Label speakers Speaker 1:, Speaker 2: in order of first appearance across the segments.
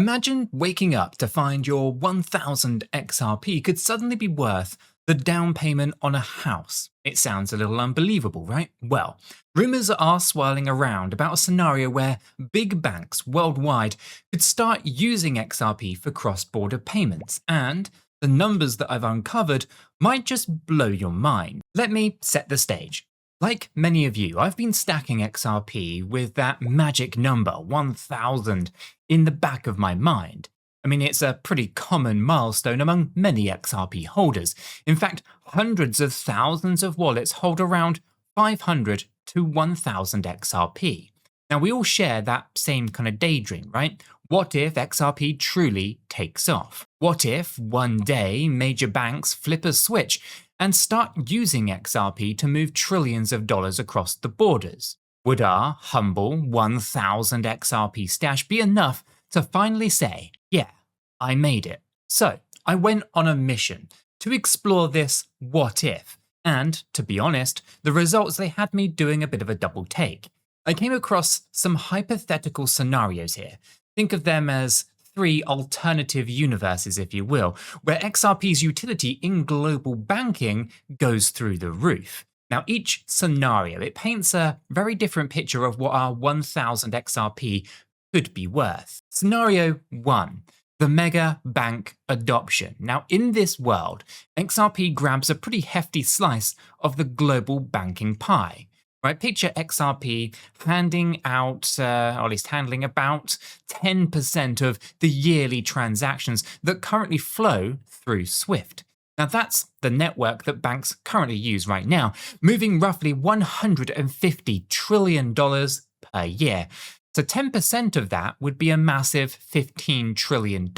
Speaker 1: Imagine waking up to find your 1000 XRP could suddenly be worth the down payment on a house. It sounds a little unbelievable, right? Well, rumors are swirling around about a scenario where big banks worldwide could start using XRP for cross-border payments, and the numbers that I've uncovered might just blow your mind. Let me set the stage. Like many of you, I've been stacking XRP with that magic number, 1000, in the back of my mind. I mean, it's a pretty common milestone among many XRP holders. In fact, hundreds of thousands of wallets hold around 500 to 1000 XRP. Now, we all share that same kind of daydream, right? What if XRP truly takes off? What if one day major banks flip a switch and start using XRP to move trillions of dollars across the borders? Would our humble 1000 XRP stash be enough to finally say, yeah, I made it? So I went on a mission to explore this what if, and to be honest, the results they had me doing a bit of a double take. I came across some hypothetical scenarios here. Think of them as 3 alternative universes, if you will, where XRP's utility in global banking goes through the roof. Now, each scenario, it paints a very different picture of what our 1000 XRP could be worth. Scenario 1, the mega bank adoption. Now, in this world, XRP grabs a pretty hefty slice of the global banking pie. Right, picture XRP handing out, or at least handling about 10% of the yearly transactions that currently flow through SWIFT. Now that's the network that banks currently use right now, moving roughly $150 trillion per year. So 10% of that would be a massive $15 trillion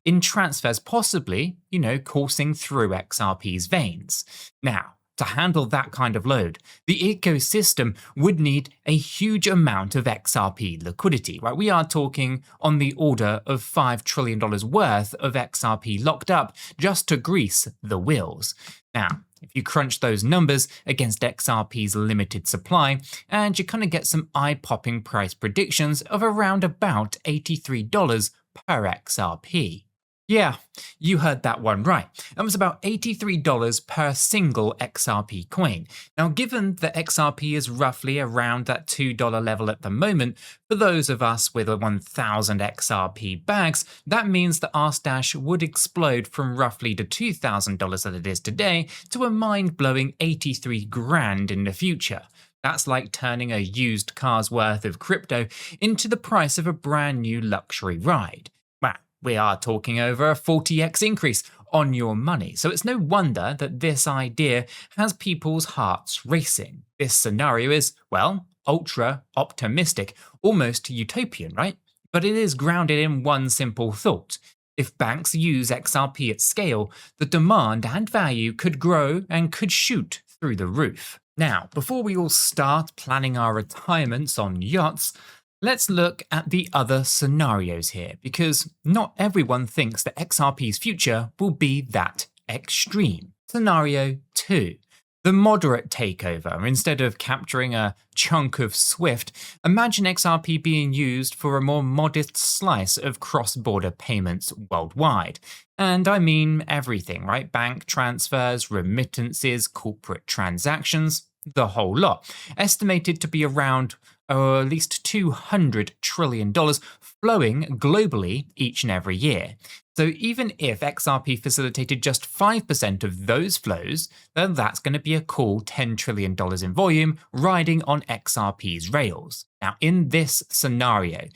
Speaker 1: in transfers, possibly, coursing through XRP's veins. Now, to handle that kind of load, the ecosystem would need a huge amount of XRP liquidity, right? We are talking on the order of $5 trillion worth of XRP locked up just to grease the wheels. Now, if you crunch those numbers against XRP's limited supply, and you kind of get some eye-popping price predictions of around about $83 per XRP. Yeah, you heard that one right. That was about $83 per single XRP coin. Now, given that XRP is roughly around that $2 level at the moment, for those of us with 1000 XRP bags, that means that our stash would explode from roughly the $2,000 that it is today to a mind-blowing 83 grand in the future. That's like turning a used car's worth of crypto into the price of a brand new luxury ride. We are talking over a 40x increase on your money, so it's no wonder that this idea has people's hearts racing. This scenario is, well, ultra optimistic, almost utopian, right? But it is grounded in one simple thought. If banks use XRP at scale, the demand and value could grow and could shoot through the roof. Now, before we all start planning our retirements on yachts, let's look at the other scenarios here, because not everyone thinks that XRP's future will be that extreme. Scenario 2. The moderate takeover. Instead of capturing a chunk of SWIFT, imagine XRP being used for a more modest slice of cross-border payments worldwide. And I mean everything, right? Bank transfers, remittances, corporate transactions, the whole lot. Estimated to be around or at least $200 trillion flowing globally each and every year. So even if XRP facilitated just 5% of those flows, then that's going to be a cool $10 trillion in volume riding on XRP's rails. Now, in this scenario,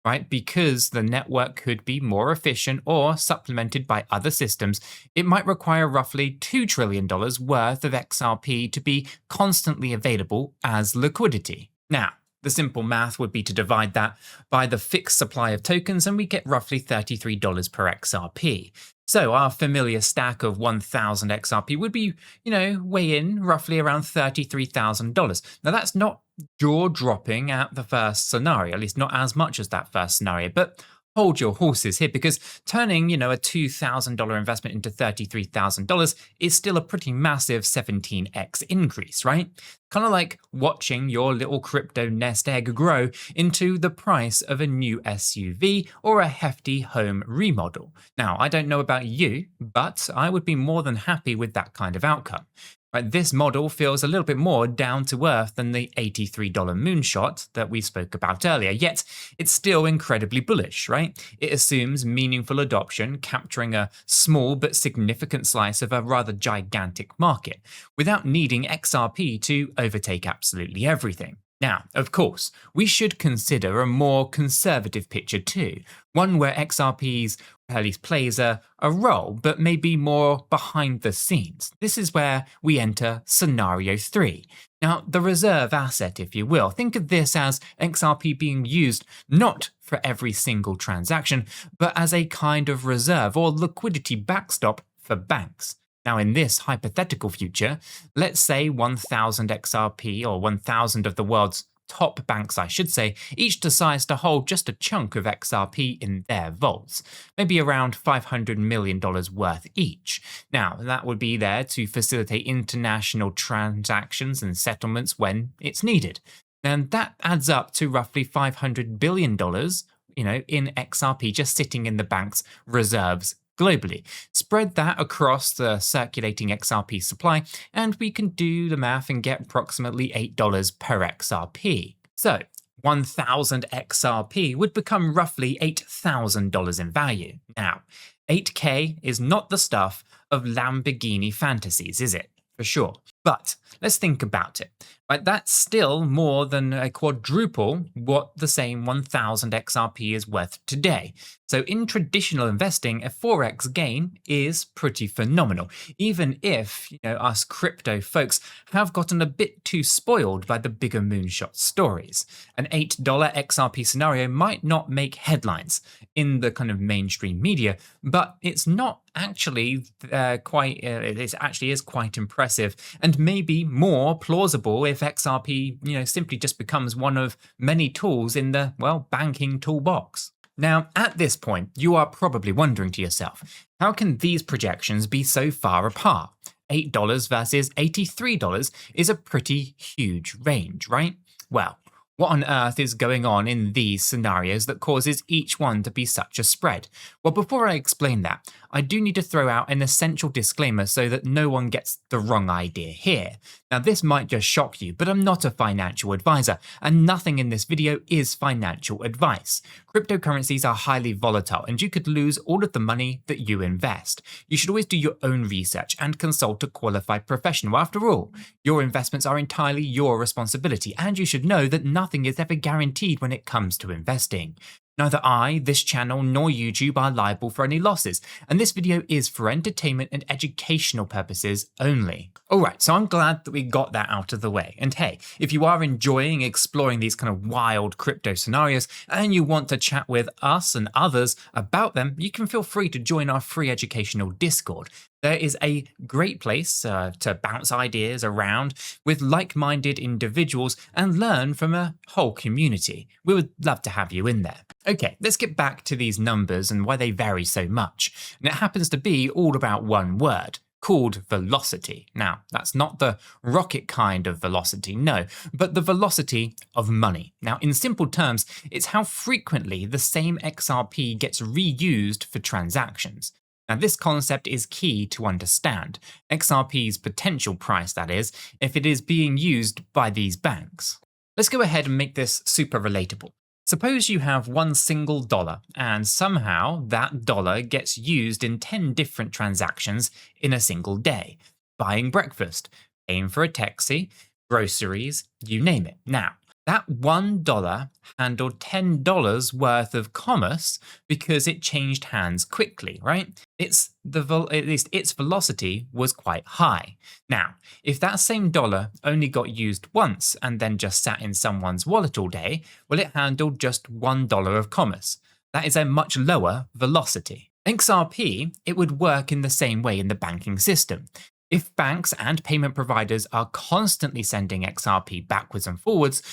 Speaker 1: right, because the network could be more efficient or supplemented by other systems, it might require roughly $2 trillion worth of XRP to be constantly available as liquidity. Now, the simple math would be to divide that by the fixed supply of tokens, and we get roughly $33 per XRP. So our familiar stack of 1000 XRP would be, weigh in roughly around $33,000. Now that's not jaw-dropping at the first scenario, at least not as much as that first scenario, but hold your horses here, because turning, a $2,000 investment into $33,000 is still a pretty massive 17x increase, right? Kind of like watching your little crypto nest egg grow into the price of a new SUV or a hefty home remodel. Now, I don't know about you, but I would be more than happy with that kind of outcome. Right, this model feels a little bit more down to earth than the $83 moonshot that we spoke about earlier, yet it's still incredibly bullish, right? It assumes meaningful adoption, capturing a small but significant slice of a rather gigantic market, without needing XRP to overtake absolutely everything. Now, of course, we should consider a more conservative picture too, one where XRP's at least plays a role, but maybe more behind the scenes. This is where we enter scenario 3. Now, the reserve asset, if you will. Think of this as XRP being used not for every single transaction, but as a kind of reserve or liquidity backstop for banks. Now, in this hypothetical future, let's say 1,000 XRP, or 1,000 of the world's top banks, I should say, each decides to hold just a chunk of XRP in their vaults, maybe around $500 million worth each. Now, that would be there to facilitate international transactions and settlements when it's needed. And that adds up to roughly $500 billion, in XRP just sitting in the bank's reserves globally. Spread that across the circulating XRP supply, and we can do the math and get approximately $8 per XRP. So 1,000 XRP would become roughly $8,000 in value. Now, 8K is not the stuff of Lamborghini fantasies, is it? For sure. But let's think about it. Right, that's still more than a quadruple what the same 1,000 XRP is worth today. So in traditional investing, a 4x gain is pretty phenomenal, even if us crypto folks have gotten a bit too spoiled by the bigger moonshot stories. An $8 XRP scenario might not make headlines in the kind of mainstream media, but it's not actually it actually is quite impressive, and maybe more plausible if XRP simply just becomes one of many tools in the banking toolbox. Now, at this point, you are probably wondering to yourself, how can these projections be so far apart? $8 versus $83 is a pretty huge range, right? Well, what on earth is going on in these scenarios that causes each one to be such a spread? Well, before I explain that, I do need to throw out an essential disclaimer so that no one gets the wrong idea here. Now, this might just shock you, but I'm not a financial advisor, and nothing in this video is financial advice. Cryptocurrencies are highly volatile, and you could lose all of the money that you invest. You should always do your own research and consult a qualified professional. After all, your investments are entirely your responsibility, and you should know that nothing is ever guaranteed when it comes to investing. Neither I, this channel, nor YouTube are liable for any losses, and this video is for entertainment and educational purposes only. Alright, so I'm glad that we got that out of the way. And hey, if you are enjoying exploring these kind of wild crypto scenarios and you want to chat with us and others about them, you can feel free to join our free educational Discord. There is a great place to bounce ideas around with like-minded individuals and learn from a whole community. We would love to have you in there. Okay, let's get back to these numbers and why they vary so much. And it happens to be all about one word, called velocity. Now, that's not the rocket kind of velocity, no, but the velocity of money. Now, in simple terms, it's how frequently the same XRP gets reused for transactions. Now, this concept is key to understand, XRP's potential price, that is, if it is being used by these banks. Let's go ahead and make this super relatable. Suppose you have one single dollar, and somehow that dollar gets used in 10 different transactions in a single day. Buying breakfast, paying for a taxi, groceries, you name it. Now, that $1 handled $10 worth of commerce because it changed hands quickly, right? At least its velocity was quite high. Now, if that same dollar only got used once and then just sat in someone's wallet all day, well, it handled just $1 of commerce. That is a much lower velocity. XRP, it would work in the same way in the banking system. If banks and payment providers are constantly sending XRP backwards and forwards,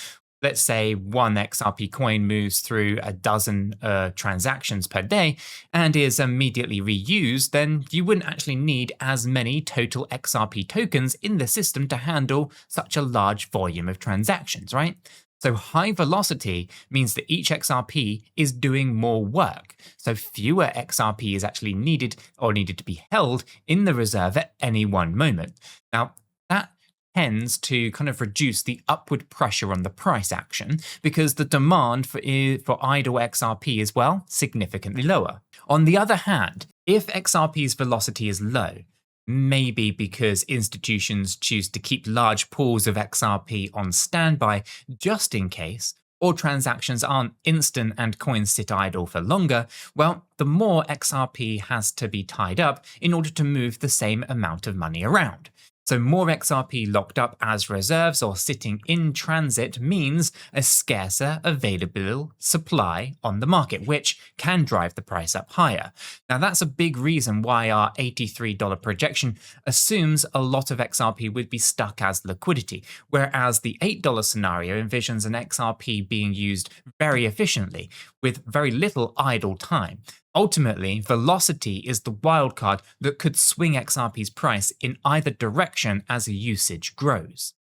Speaker 1: let's say one XRP coin moves through a dozen transactions per day and is immediately reused, then you wouldn't actually need as many total XRP tokens in the system to handle such a large volume of transactions, right? So high velocity means that each XRP is doing more work. So fewer XRP is actually needed to be held in the reserve at any one moment. Now, that tends to kind of reduce the upward pressure on the price action because the demand for idle XRP is, well, significantly lower. On the other hand, if XRP's velocity is low, maybe because institutions choose to keep large pools of XRP on standby just in case, or transactions aren't instant and coins sit idle for longer, well, the more XRP has to be tied up in order to move the same amount of money around. So more XRP locked up as reserves or sitting in transit means a scarcer available supply on the market, which can drive the price up higher. Now that's a big reason why our $83 projection assumes a lot of XRP would be stuck as liquidity, whereas the $8 scenario envisions an XRP being used very efficiently with very little idle time. Ultimately, velocity is the wildcard that could swing XRP's price in either direction as usage grows.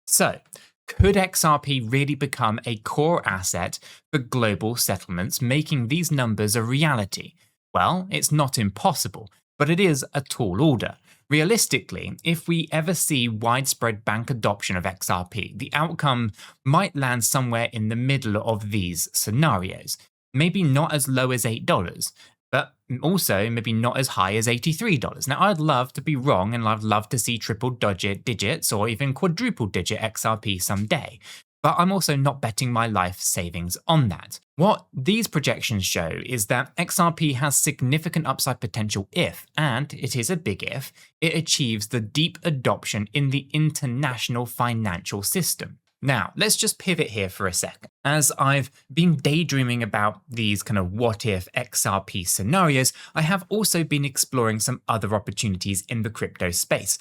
Speaker 1: So, could XRP really become a core asset for global settlements, making these numbers a reality? Well, it's not impossible, but it is a tall order. Realistically, if we ever see widespread bank adoption of XRP, the outcome might land somewhere in the middle of these scenarios. Maybe not as low as $8, but also maybe not as high as $83. Now, I'd love to be wrong, and I'd love to see triple digits or even quadruple digit XRP someday, but I'm also not betting my life savings on that. What these projections show is that XRP has significant upside potential if, and it is a big if, it achieves the deep adoption in the international financial system. Now, let's just pivot here for a second. As I've been daydreaming about these kind of what-if XRP scenarios, I have also been exploring some other opportunities in the crypto space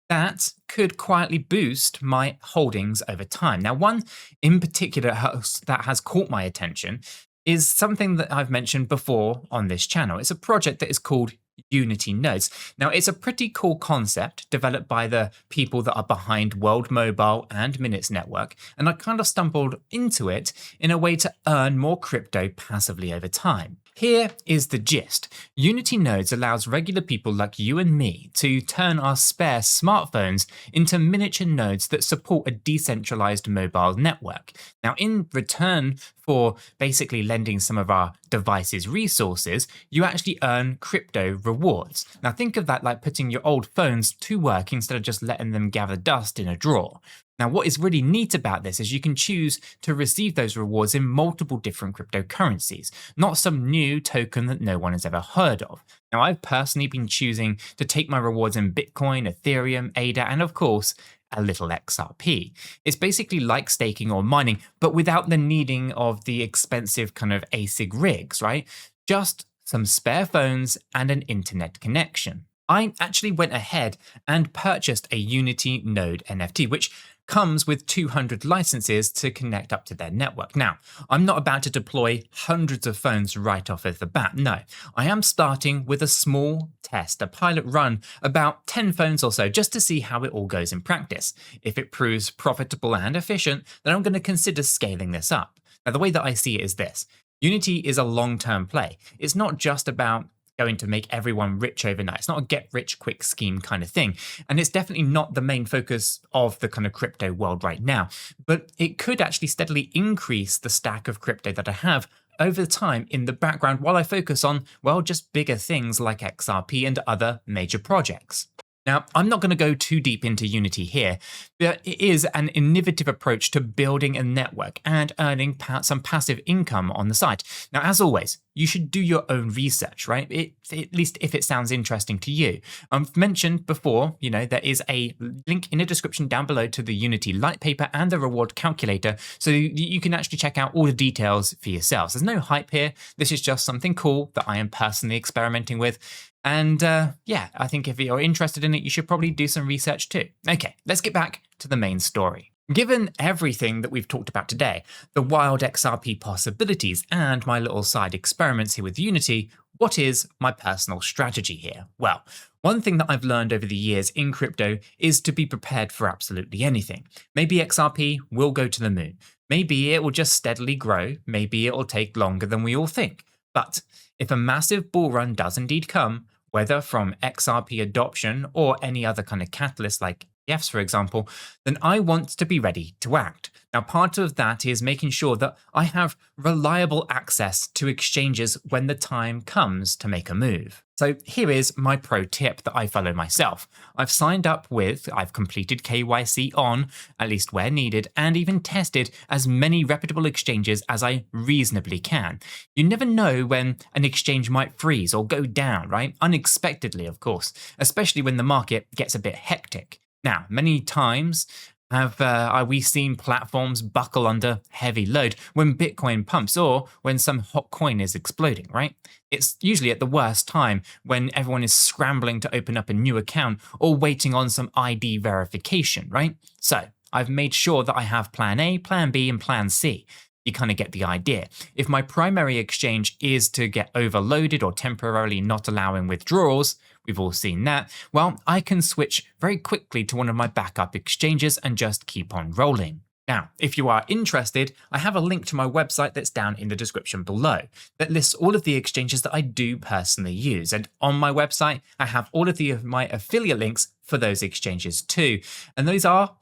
Speaker 1: that could quietly boost my holdings over time. Now, one in particular that has caught my attention is something that I've mentioned before on this channel. It's a project that is called Unity Nodes. Now, it's a pretty cool concept developed by the people that are behind World Mobile and Minutes Network, and I kind of stumbled into it in a way to earn more crypto passively over time. Here is the gist. Unity Nodes allows regular people like you and me to turn our spare smartphones into miniature nodes that support a decentralized mobile network. Now, in return for basically lending some of our devices resources, you actually earn crypto rewards. Now, think of that like putting your old phones to work instead of just letting them gather dust in a drawer. Now, what is really neat about this is you can choose to receive those rewards in multiple different cryptocurrencies, not some new token that no one has ever heard of. Now, I've personally been choosing to take my rewards in Bitcoin, Ethereum, ADA, and of course, a little XRP. It's basically like staking or mining, but without the needing of the expensive kind of ASIC rigs, right? Just some spare phones and an internet connection. I actually went ahead and purchased a Unity Node NFT, which comes with 200 licenses to connect up to their network. Now, I'm not about to deploy hundreds of phones right off at the bat. No, I am starting with a small test, a pilot run, about 10 phones or so, just to see how it all goes in practice. If it proves profitable and efficient, then I'm going to consider scaling this up. Now, the way that I see it is this. Unity is a long-term play. It's not just about going to make everyone rich overnight. It's not a get-rich-quick scheme kind of thing. And it's definitely not the main focus of the kind of crypto world right now. But it could actually steadily increase the stack of crypto that I have over time in the background while I focus on, well, just bigger things like XRP and other major projects. Now, I'm not going to go too deep into Unity here, but it is an innovative approach to building a network and earning some passive income on the side. Now, as always, you should do your own research, right? At least if it sounds interesting to you. I've mentioned before, there is a link in the description down below to the Unity light paper and the reward calculator, so you can actually check out all the details for yourselves. There's no hype here. This is just something cool that I am personally experimenting with. And yeah, I think if you're interested in it, you should probably do some research too. Okay, let's get back to the main story. Given everything that we've talked about today, the wild XRP possibilities, and my little side experiments here with Unity, what is my personal strategy here? Well, one thing that I've learned over the years in crypto is to be prepared for absolutely anything. Maybe XRP will go to the moon. Maybe it will just steadily grow. Maybe it will take longer than we all think. But if a massive bull run does indeed come, whether from XRP adoption or any other kind of catalyst like ETFs, for example, then I want to be ready to act. Now, part of that is making sure that I have reliable access to exchanges when the time comes to make a move. So here is my pro tip that I follow myself. I've completed KYC on, at least where needed, and even tested as many reputable exchanges as I reasonably can. You never know when an exchange might freeze or go down, right? Unexpectedly, of course, especially when the market gets a bit hectic. Now, many times have we seen platforms buckle under heavy load when Bitcoin pumps or when some hot coin is exploding, right? It's usually at the worst time when everyone is scrambling to open up a new account or waiting on some ID verification, right? So I've made sure that I have plan A, plan B, and plan C. You kind of get the idea. If my primary exchange is to get overloaded or temporarily not allowing withdrawals, we've all seen that, well, I can switch very quickly to one of my backup exchanges and just keep on rolling. Now, if you are interested, I have a link to my website that's down in the description below that lists all of the exchanges that I do personally use. And on my website, I have all of my affiliate links for those exchanges too. And those are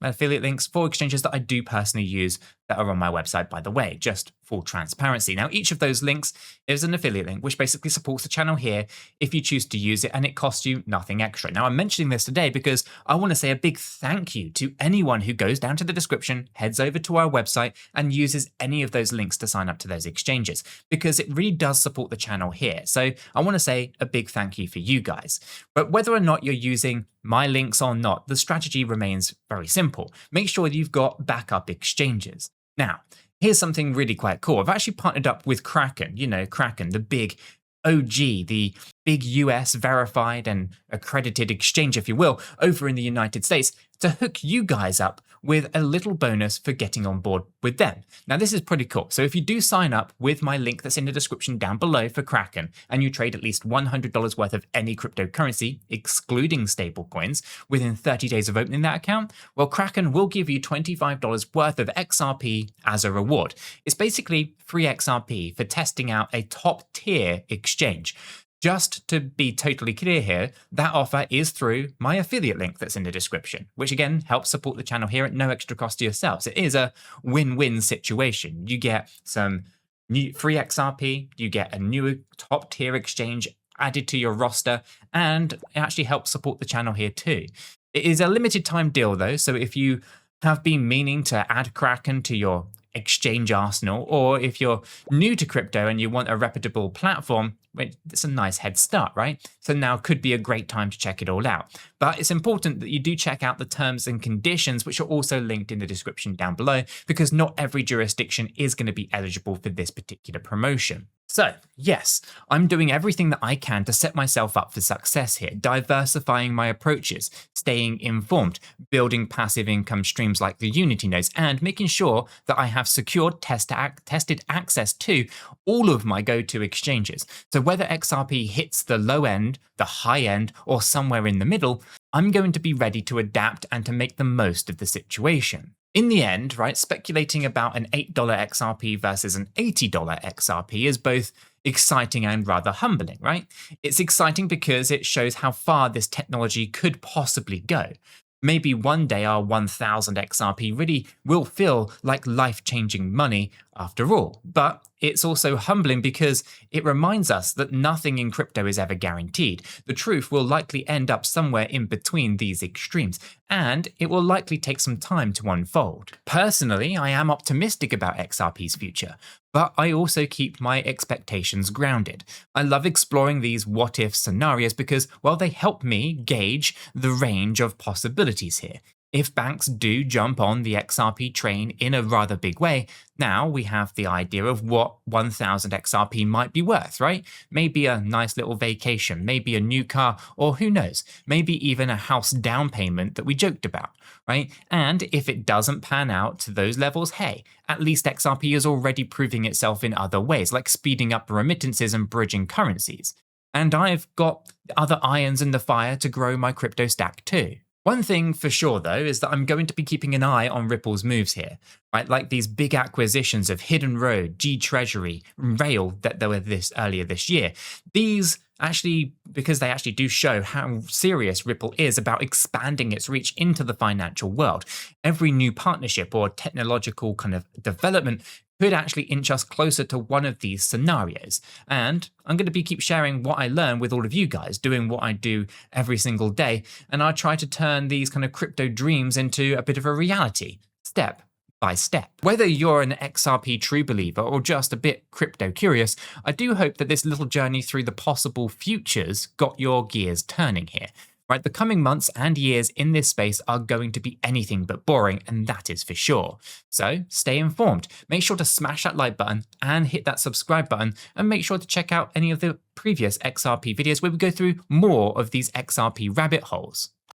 Speaker 1: affiliate links for exchanges that I do personally use that are on my website, by the way, just for transparency. Now, each of those links is an affiliate link, which basically supports the channel here if you choose to use it, and it costs you nothing extra. Now, I'm mentioning this today because I want to say a big thank you to anyone who goes down to the description, heads over to our website, and uses any of those links to sign up to those exchanges, because it really does support the channel here. So I want to say a big thank you for you guys. But whether or not you're using my links or not, the strategy remains very simple. Make sure you've got backup exchanges. Now, here's something really quite cool. I've actually partnered up with Kraken, Kraken, the big OG, the big US verified and accredited exchange, if you will, over in the United States, to hook you guys up with a little bonus for getting on board with them. Now, this is pretty cool. So if you do sign up with my link that's in the description down below for Kraken, and you trade at least $100 worth of any cryptocurrency, excluding stablecoins, within 30 days of opening that account, well, Kraken will give you $25 worth of XRP as a reward. It's basically free XRP for testing out a top tier exchange. Just to be totally clear here, that offer is through my affiliate link that's in the description, which again helps support the channel here at no extra cost to yourselves. It is a win-win situation. You get some new free XRP, you get a new top tier exchange added to your roster, and it actually helps support the channel here too. It is a limited time deal though, so if you have been meaning to add Kraken to your exchange arsenal, or if you're new to crypto and you want a reputable platform, it's a nice head start, right? So now could be a great time to check it all out. But it's important that you do check out the terms and conditions, which are also linked in the description down below, because not every jurisdiction is going to be eligible for this particular promotion. So yes, I'm doing everything that I can to set myself up for success here, diversifying my approaches, staying informed, building passive income streams like the Unity nodes, and making sure that I have secured tested access to all of my go-to exchanges. So whether XRP hits the low end, the high end, or somewhere in the middle, I'm going to be ready to adapt and to make the most of the situation. In the end, right, speculating about an $8 XRP versus an $80 XRP is both exciting and rather humbling, right? It's exciting because it shows how far this technology could possibly go. Maybe one day our 1000 XRP really will feel like life-changing money after all. But it's also humbling because it reminds us that nothing in crypto is ever guaranteed. The truth will likely end up somewhere in between these extremes, and it will likely take some time to unfold. Personally, I am optimistic about XRP's future, but I also keep my expectations grounded. I love exploring these what-if scenarios because, well, they help me gauge the range of possibilities here. If banks do jump on the XRP train in a rather big way, now we have the idea of what 1000 XRP might be worth, right? Maybe a nice little vacation, maybe a new car, or who knows, maybe even a house down payment that we joked about, right? And if it doesn't pan out to those levels, hey, at least XRP is already proving itself in other ways, like speeding up remittances and bridging currencies. And I've got other irons in the fire to grow my crypto stack too. One thing for sure, though, is that I'm going to be keeping an eye on Ripple's moves here, right? Like these big acquisitions of Hidden Road, G Treasury, and Rail that there were earlier this year. These actually, because they actually do show how serious Ripple is about expanding its reach into the financial world. Every new partnership or technological kind of development could actually inch us closer to one of these scenarios. And I'm going to keep sharing what I learn with all of you guys, doing what I do every single day, and I try to turn these kind of crypto dreams into a bit of a reality, step by step. Whether you're an XRP true believer or just a bit crypto curious, I do hope that this little journey through the possible futures got your gears turning here. Right, the coming months and years in this space are going to be anything but boring, and that is for sure. So stay informed. Make sure to smash that like button and hit that subscribe button, and make sure to check out any of the previous XRP videos where we go through more of these XRP rabbit holes.